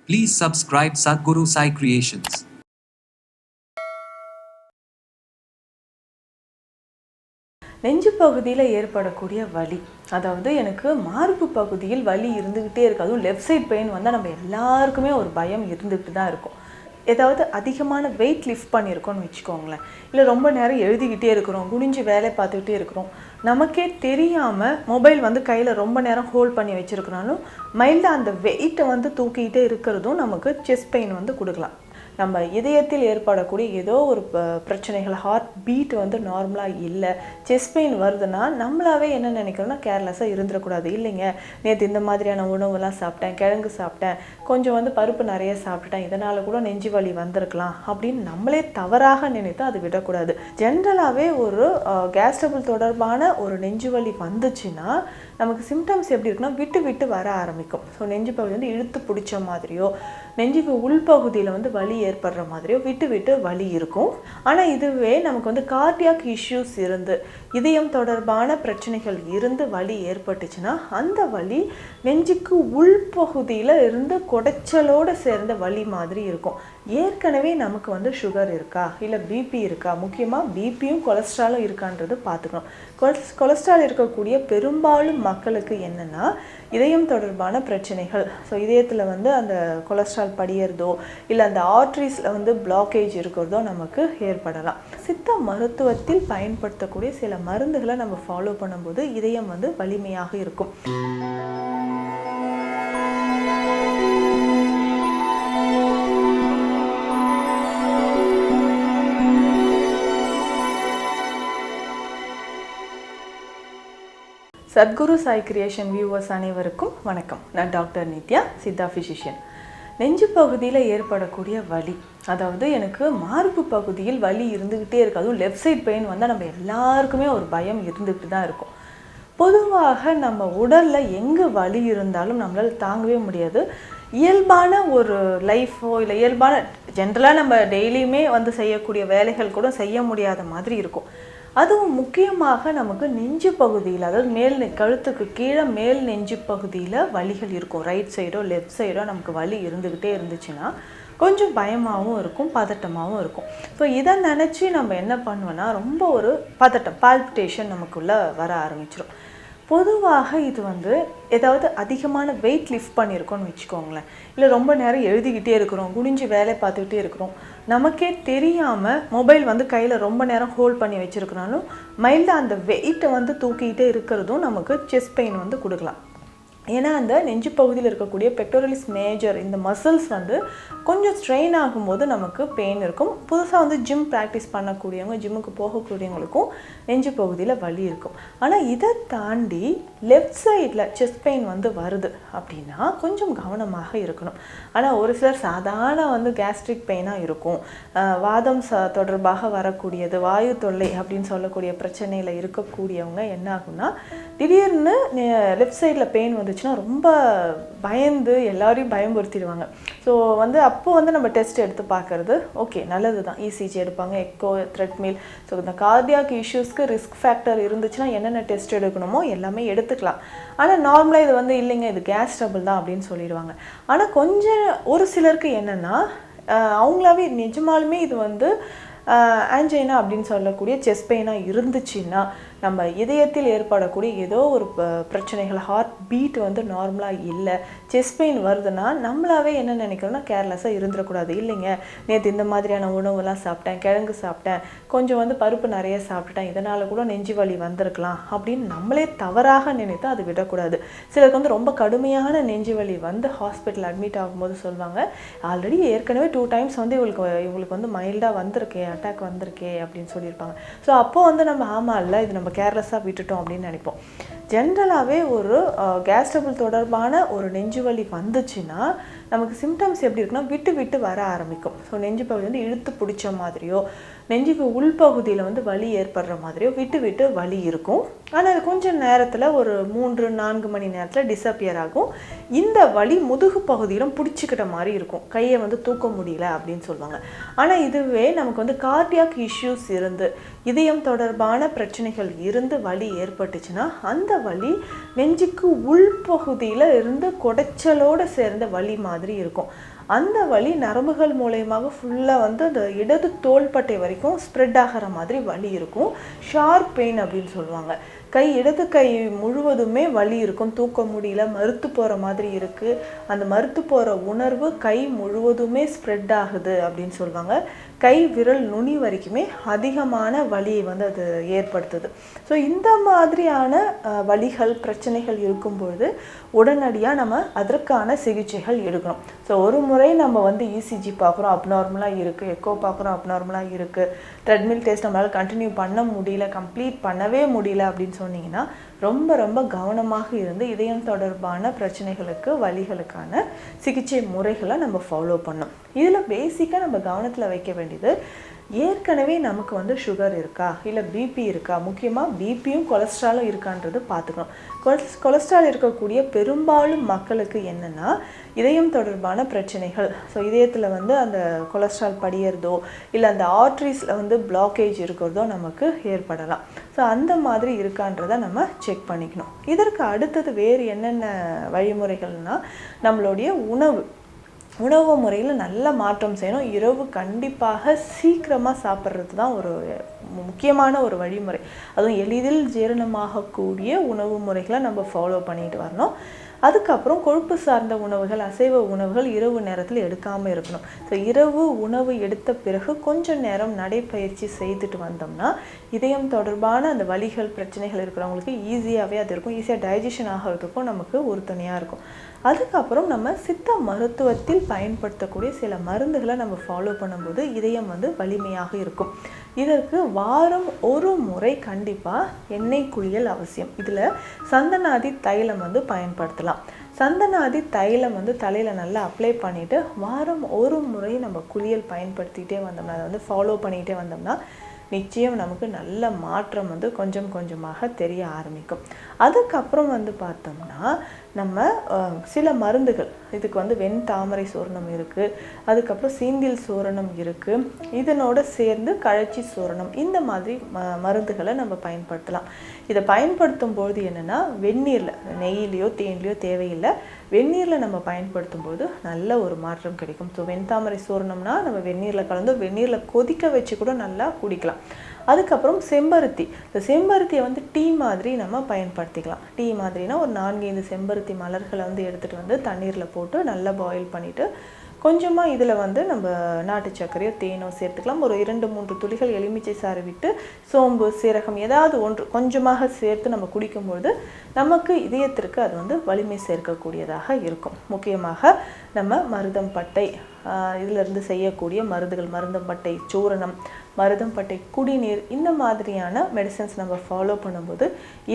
Please subscribe Sadhguru Sai Creations. நெஞ்சு பகுதியில் ஏற்படக்கூடிய வலி, அதாவது எனக்கு மார்பு பகுதியில் வலி இருந்துக்கிட்டே இருக்குது. அதுவும் லெஃப்ட் சைட் பெயின் வந்தால் நம்ம எல்லாருக்குமே ஒரு பயம் இருந்துக்கிட்டு தான் இருக்கும். ஏதாவது அதிகமான வெயிட் லிஃப்ட் பண்ணியிருக்கோன்னு வச்சுக்கோங்களேன், இல்லை ரொம்ப நேரம் எழுதிக்கிட்டே இருக்கிறோம், குனிஞ்சு வேலை பார்த்துக்கிட்டே இருக்கிறோம், நமக்கே தெரியாமல் மொபைல் கையில் ரொம்ப நேரம் ஹோல்ட் பண்ணி வச்சுருக்கிறனாலும் மைல்டாக அந்த வெயிட்டை தூக்கிக்கிட்டே இருக்கிறதும் நமக்கு செஸ்ட் பெயின் கொடுக்கலாம். நம்ம இதயத்தில் ஏற்படக்கூடிய ஏதோ ஒரு பிரச்சனைகள், ஹார்ட் பீட் நார்மலாக இல்லை, செஸ்ட் பெயின் வருதுன்னா நம்மளாவே என்ன நினைக்கிறோன்னா கேர்லெஸ்ஸாக இருந்துடக்கூடாது. இல்லைங்க, நேற்று இந்த மாதிரியான உணவுலாம் சாப்பிட்டேன், கிழங்கு சாப்பிட்டேன், கொஞ்சம் பருப்பு நிறைய சாப்பிட்டுட்டேன், இதனால் கூட நெஞ்சு வலி வந்திருக்கலாம் அப்படின்னு நம்மளே தவறாக நினைத்து அது விடக்கூடாது. ஜென்ரலாகவே ஒரு கேஸ் ட்ரபிள் தொடர்பான ஒரு நெஞ்சு வலி வந்துச்சுன்னா நமக்கு சிம்டம்ஸ் எப்படி இருக்குன்னா விட்டு விட்டு வர ஆரம்பிக்கும். ஸோ நெஞ்சு பகுதி இழுத்து பிடிச்ச மாதிரியோ, நெஞ்சுக்கு உள்பகுதியில் வலி ஏற்படுற மாதிரியோ விட்டு விட்டு வலி இருக்கும். ஆனால் இதுவே நமக்கு கார்டியாக் இஷ்யூஸ் இருந்து, இதயம் தொடர்பான பிரச்சனைகள் இருந்து வலி ஏற்பட்டுச்சுன்னா அந்த வலி நெஞ்சுக்கு உள்பகுதியில் இருந்து குடைச்சலோடு சேர்ந்த வலி மாதிரி இருக்கும். ஏற்கனவே நமக்கு சுகர் இருக்கா, இல்லை பிபி இருக்கா, முக்கியமாக பிபியும் கொலஸ்ட்ராலும் இருக்கான்றது பார்த்துக்கணும். கொலஸ்ட்ரால் இருக்கக்கூடிய பெரும்பாலும் மக்களுக்கு என்னென்னா இதயம் தொடர்பான பிரச்சனைகள். ஸோ இதயத்தில் அந்த கொலஸ்ட்ரால் படியறதோ, இல்லை அந்த ஆர்ட்ரிஸில் பிளாக்கேஜ் இருக்கிறதோ நமக்கு ஏற்படலாம். சித்த மருத்துவத்தில் பயன்படுத்தக்கூடிய சில மருந்துகளை நம்ம ஃபாலோ பண்ணும்போது இதயம் வலிமையாக இருக்கும். சத்குரு சாய் கிரியேஷன் வியூவர்ஸ் அனைவருக்கும் வணக்கம். நான் டாக்டர் நித்யா, சித்தா ஃபிசிஷியன். நெஞ்சு பகுதியில் ஏற்படக்கூடிய வலி, அதாவது எனக்கு மார்பு பகுதியில் வலி இருந்துக்கிட்டே இருக்குது. அதுவும் லெஃப்ட் சைட் பெயின் வந்தால் நம்ம எல்லாருக்குமே ஒரு பயம் இருந்துக்கிட்டு தான் இருக்கும். பொதுவாக நம்ம உடலில் எங்கே வலி இருந்தாலும் நம்மளால் தாங்கவே முடியாது. இயல்பான ஒரு லைஃபோ, இல்லை இயல்பான ஜென்ரலாக நம்ம டெய்லியுமே செய்யக்கூடிய வேலைகள் கூட செய்ய முடியாத மாதிரி இருக்கும். அதுவும் முக்கியமாக நமக்கு நெஞ்சு பகுதியில், அதாவது கழுத்துக்கு கீழே மேல் நெஞ்சு பகுதியில் வலிகள் இருக்கும். ரைட் சைடோ லெஃப்ட் சைடோ நமக்கு வலி இருந்துக்கிட்டே இருந்துச்சுன்னா கொஞ்சம் பயமாகவும் இருக்கும், பதட்டமாகவும் இருக்கும். ஸோ இதை நினச்சி நம்ம என்ன பண்ணுவோன்னா ரொம்ப ஒரு பதட்டம், பால்பிட்டேஷன் நமக்குள்ளே வர ஆரம்பிச்சிடும். பொதுவாக இது ஏதாவது அதிகமான வெயிட் லிஃப்ட் பண்ணியிருக்கோன்னு வச்சுக்கோங்களேன், இல்லை ரொம்ப நேரம் எழுதிக்கிட்டே இருக்கிறோம், குனிஞ்சு வேலை பார்த்துக்கிட்டே இருக்கிறோம், நமக்கே தெரியாமல் மொபைல் கையில் ரொம்ப நேரம் ஹோல்ட் பண்ணி வச்சுருக்கனாலும் மைல்டாக அந்த வெயிட்டை தூக்கிக்கிட்டே இருக்கிறதும் நமக்கு செஸ்ட் பெயின் கொடுக்கலாம். ஏன்னா அந்த நெஞ்சு பகுதியில் இருக்கக்கூடிய பெக்டோரலிஸ் மேஜர் இந்த மசில்ஸ் கொஞ்சம் ஸ்ட்ரெயின் ஆகும்போது நமக்கு பெயின் இருக்கும். புதுசாக ஜிம் ப்ராக்டிஸ் பண்ணக்கூடியவங்க, ஜிம்முக்கு போகக்கூடியவங்களுக்கும் நெஞ்சு பகுதியில் வலி இருக்கும். ஆனால் இதை தாண்டி லெஃப்ட் சைடில் செஸ்ட் பெயின் வருது அப்படின்னா கொஞ்சம் கவனமாக இருக்கணும். ஆனால் ஒரு சிலர் சாதாரண கேஸ்ட்ரிக் பெயினாக இருக்கும், வாதம் தொடர்பாக வரக்கூடியது, வாயு தொல்லை அப்படின்னு சொல்லக்கூடிய பிரச்சனையில் இருக்கக்கூடியவங்க என்ன ஆகும்னா திடீர்னு லெஃப்ட் சைடில் பெயின் ரொம்ப பயந்து எல்லாரையும் பயமுறுத்திடுவாங்க. ஸோ அப்போது நம்ம டெஸ்ட் எடுத்து பார்க்குறது ஓகே, நல்லது தான். இசிஜி எடுப்பாங்க, எக்கோ, த்ரெட்மில். ஸோ இந்த கார்டியாக் இஷ்யூஸ்க்கு ரிஸ்க் ஃபேக்டர் இருந்துச்சுன்னா என்னென்ன டெஸ்ட் எடுக்கணுமோ எல்லாமே எடுத்துக்கலாம். ஆனால் நார்மலாக இது இல்லைங்க, இது கேஸ் ட்ரபிள் தான் அப்படின்னு சொல்லிடுவாங்க. ஆனால் கொஞ்சம் ஒரு சிலருக்கு என்னென்னா அவங்களாவே நிஜமாலுமே இது ஆன்ஜைனா அப்படின்னு சொல்லக்கூடிய செஸ்ட் பெயினாக இருந்துச்சுன்னா நம்ம இதயத்தில் ஏற்படக்கூடிய ஏதோ ஒரு பிரச்சனைகள், ஹார்ட் பீட் நார்மலாக இல்லை, செஸ்ட் பெயின் வருதுன்னா நம்மளாவே என்ன நினைக்கிறோன்னா கேர்லெஸ்ஸாக இருந்துடக்கூடாது. இல்லைங்க, நேற்று இந்த மாதிரியான உணவுலாம் சாப்பிட்டேன், கிழங்கு சாப்பிட்டேன், கொஞ்சம் பருப்பு நிறைய சாப்பிட்டுட்டேன், இதனால் கூட நெஞ்சு வலி வந்திருக்கலாம் அப்படின்னு நம்மளே தவறாக நினைத்து அது விடக்கூடாது. சிலருக்கு ரொம்ப கடுமையான நெஞ்சு வலி ஹாஸ்பிட்டல் அட்மிட் ஆகும்போது சொல்லுவாங்க, ஆல்ரெடி ஏற்கனவே 2 டைம்ஸ் இவங்களுக்கு மைல்டாக வந்திருக்கே, அட்டாக் வந்திருக்கே அப்படின்னு சொல்லியிருப்பாங்க. ஸோ அப்போது நம்ம ஆமாம் இல்லை, இது நம்ம கேர்லெஸ்ஸாக விட்டுட்டோம் அப்படின்னு நினைப்போம். ஜென்ரலாகவே ஒரு கேஸ் ட்ரபிள் தொடர்பான ஒரு நெஞ்சு வலி வந்துச்சுன்னா நமக்கு சிம்டம்ஸ் எப்படி இருக்குன்னா விட்டு விட்டு வர ஆரம்பிக்கும். ஸோ நெஞ்சு பகுதி இழுத்து பிடிச்ச மாதிரியோ, நெஞ்சுக்கு உள்பகுதியில் வலி ஏற்படுற மாதிரியோ விட்டு விட்டு வலி இருக்கும். ஆனால் அது கொஞ்சம் நேரத்தில் ஒரு 3-4 மணி நேரத்தில் டிஸப்பியர் ஆகும். இந்த வலி முதுகு பகுதியிலும் பிடிச்சிக்கிட்ட மாதிரி இருக்கும், கையை தூக்க முடியல அப்படின்னு சொல்லுவாங்க. ஆனால் இதுவே நமக்கு கார்டியாக் இஷ்யூஸ் இருந்து, இதயம் தொடர்பான பிரச்சனைகள் இருந்து வலி ஏற்பட்டுச்சுன்னா அந்த வலி நெஞ்சுக்கு உள்பகுதியில் இருந்து குடைச்சலோடு சேர்ந்த வலி மாதிரி இருக்கும். அந்த வலி நரம்புகள் மூலயமாக ஃபுல்லாக வந்து அந்த இடது தோள்பட்டை வரைக்கும் ஸ்ப்ரெட் ஆகிற மாதிரி வலி இருக்கும். ஷார்ப் பெயின் அப்படின்னு சொல்லுவாங்க. இடது கை முழுவதுமே வலி இருக்கும், தூக்க முடியல, மறுத்து போகிற மாதிரி இருக்குது. அந்த மறுத்து போகிற உணர்வு கை முழுவதுமே ஸ்ப்ரெட் ஆகுது அப்படின்னு சொல்லுவாங்க. கை விரல் நுனி வரைக்குமே அதிகமான வலியை வந்து அது ஏற்படுத்துது. ஸோ இந்த மாதிரியான வலிகள் பிரச்சனைகள் இருக்கும்பொழுது உடனடியாக நம்ம அதற்கான சிகிச்சைகள் எடுக்கணும். ஸோ ஒரு முறை நம்ம வந்து இசிஜி பார்க்குறோம், அப்நார்மலாக இருக்குது, எக்கோ பார்க்குறோம், அப்நார்மலாக இருக்குது, ட்ரெட்மில் டெஸ்ட் நம்மளால் கண்டினியூ பண்ண முடியல, கம்ப்ளீட் பண்ணவே முடியல அப்படின்னு சொன்னீங்கன்னா ரொம்ப ரொம்ப கவனமாக இருந்து இதயம் தொடர்பான பிரச்சனைகளுக்கு வலிகளுக்கான சிகிச்சை முறைகளை நம்ம ஃபாலோ பண்ணணும். இதில் பேசிக்காக நம்ம கவனத்தில் வைக்க வேண்டியது, ஏற்கனவே நமக்கு வந்து சுகர் இருக்கா இல்லை பிபி இருக்கா, முக்கியமாக பிபியும் கொலஸ்ட்ராலும் இருக்கான்றது பார்த்துக்கணும். கொலஸ்ட்ரால் இருக்கக்கூடிய பெரும்பாலும் மக்களுக்கு என்னென்னா இதயம் தொடர்பான பிரச்சனைகள். ஸோ இதயத்தில் வந்து அந்த கொலஸ்ட்ரால் படியறதோ இல்லை அந்த ஆர்ட்ரிஸில் வந்து பிளாக்கேஜ் இருக்கிறதோ நமக்கு ஏற்படலாம். ஸோ அந்த மாதிரி இருக்கான்றதை நம்ம செக் பண்ணிக்கணும். இதற்கு அடுத்தது வேறு என்னென்ன வழிமுறைகள்னால், நம்மளுடைய உணவு முறையில் நல்ல மாற்றம் செய்யணும். இரவு கண்டிப்பாக சீக்கிரமாக சாப்பிட்றது தான் ஒரு முக்கியமான ஒரு வழிமுறை. அதுவும் எளிதில் ஜீரணமாகக்கூடிய உணவு முறைகளை நம்ம ஃபாலோ பண்ணிட்டு வரணும். அதுக்கப்புறம் கொழுப்பு சார்ந்த உணவுகள், அசைவ உணவுகள் இரவு நேரத்தில் எடுக்காமல் இருக்கணும். ஸோ இரவு உணவு எடுத்த பிறகு கொஞ்சம் நேரம் நடைப்பயிற்சி செய்துட்டு வந்தோம்னா இதயம் தொடர்பான அந்த வலிகள் பிரச்சனைகள் இருக்கிறவங்களுக்கு ஈஸியாகவே அது இருக்கும், ஈஸியாக டைஜஷன் ஆகிறதுக்கும் நமக்கு உறுதுணையாக இருக்கும். அதுக்கப்புறம் நம்ம சித்த மருத்துவத்தில் பயன்படுத்தக்கூடிய சில மருந்துகளை நம்ம ஃபாலோ பண்ணும்போது இதயம் வந்து வலிமையாக இருக்கும். இதற்கு வாரம் ஒரு முறை கண்டிப்பாக எண்ணெய் குளியல் அவசியம். இதில் சந்தனாதி தைலம் வந்து பயன்படுத்தலாம். சந்தனாதி தைலம் வந்து தலையில் நல்லா அப்ளை பண்ணிவிட்டு வாரம் ஒரு முறை நம்ம குளியல் பயன்படுத்திகிட்டே வந்தோம்னா, அதை வந்து ஃபாலோ பண்ணிகிட்டே வந்தோம்னா நிச்சயம் நமக்கு நல்ல மாற்றம் வந்து கொஞ்சம் கொஞ்சமாக தெரிய ஆரம்பிக்கும். அதுக்கப்புறம் வந்து பார்த்தோம்னா நம்ம சில மருந்துகள், இதுக்கு வந்து வெண்தாமரை சூரணம் இருக்குது, அதுக்கப்புறம் சீந்தில் சூரணம் இருக்குது, இதனோட சேர்ந்து கழச்சி சூரணம், இந்த மாதிரி மருந்துகளை நம்ம பயன்படுத்தலாம். இதை பயன்படுத்தும் போது என்னென்னா வெந்நீரில், நெய்யிலையோ தேன்லையோ தேவையில்லை, வெந்நீரில் நம்ம பயன்படுத்தும் போது நல்ல ஒரு மாற்றம் கிடைக்கும். ஸோ வெண்தாமரை சூரணம்னா நம்ம வெந்நீரில் கலந்து வெந்நீரில் கொதிக்க வச்சு கூட நல்லா குடிக்கலாம். அதுக்கப்புறம் செம்பருத்தி, இந்த செம்பருத்தியை வந்து டீ மாதிரி நம்ம பயன்படுத்திக்கலாம். டீ மாதிரினா ஒரு 4-5 செம்பருத்தி மலர்களை வந்து எடுத்துகிட்டு வந்து தண்ணீரில் போட்டு நல்லா பாயில் பண்ணிவிட்டு கொஞ்சமாக இதில் வந்து நம்ம நாட்டு சர்க்கரையோ தேனோ சேர்த்துக்கலாம். ஒரு 2-3 துளிகள் எலுமிச்சை சாறு விட்டு சோம்பு, சீரகம் ஏதாவது ஒன்று கொஞ்சமாக சேர்த்து நம்ம குடிக்கும்பொழுது நமக்கு இதயத்திற்கு அது வந்து வலிமை சேர்க்கக்கூடியதாக இருக்கும். முக்கியமாக நம்ம மருதம்பட்டை இதிலிருந்து செய்யக்கூடிய மருந்துகள், மருதம்பட்டை சூரணம், மருதம்பட்டை குடிநீர், இந்த மாதிரியான மெடிசன்ஸ் நம்ம ஃபாலோ பண்ணும்போது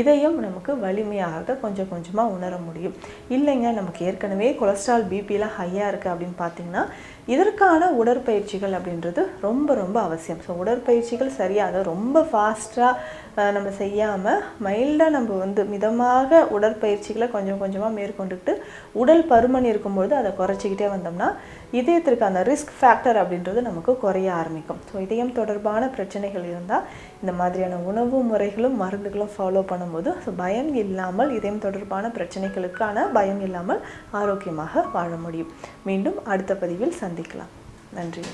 இதயம் நமக்கு வலிமையாக கொஞ்சம் கொஞ்சமாக உணர முடியும். இல்லைங்க நமக்கு ஏற்கனவே கொலஸ்ட்ரால் பிபிலாம் ஹையாக இருக்குது அப்படின்னு பார்த்தீங்கன்னா இதற்கான உடற்பயிற்சிகள் அப்படின்றது ரொம்ப ரொம்ப அவசியம். ஸோ உடற்பயிற்சிகள் சரியாக ரொம்ப ஃபாஸ்ட்டாக நம்ம செய்யாமல் மைல்டாக நம்ம வந்து மிதமாக உடற்பயிற்சிகளை கொஞ்சம் கொஞ்சமாக மேற்கொண்டுட்டு உடல் பருமன் இருக்கும்பொழுது அதை குறைச்சிக்கிட்டே வந்தோம்னா இதயத்திற்கு அந்த ரிஸ்க் ஃபேக்டர் அப்படின்றது நமக்கு குறைய ஆரம்பிக்கும். ஸோ இதயம் தொடர்பான பிரச்சனைகள் இருந்தால் இந்த மாதிரியான உணவு முறைகளும் மருந்துகளும் ஃபாலோ பண்ணும்போது பயம் இல்லாமல், இதயம் தொடர்பான பிரச்சனைகளுக்கான பயம் இல்லாமல் ஆரோக்கியமாக வாழ முடியும். மீண்டும் அடுத்த பதிவில் சந்திக்கலாம். நன்றி.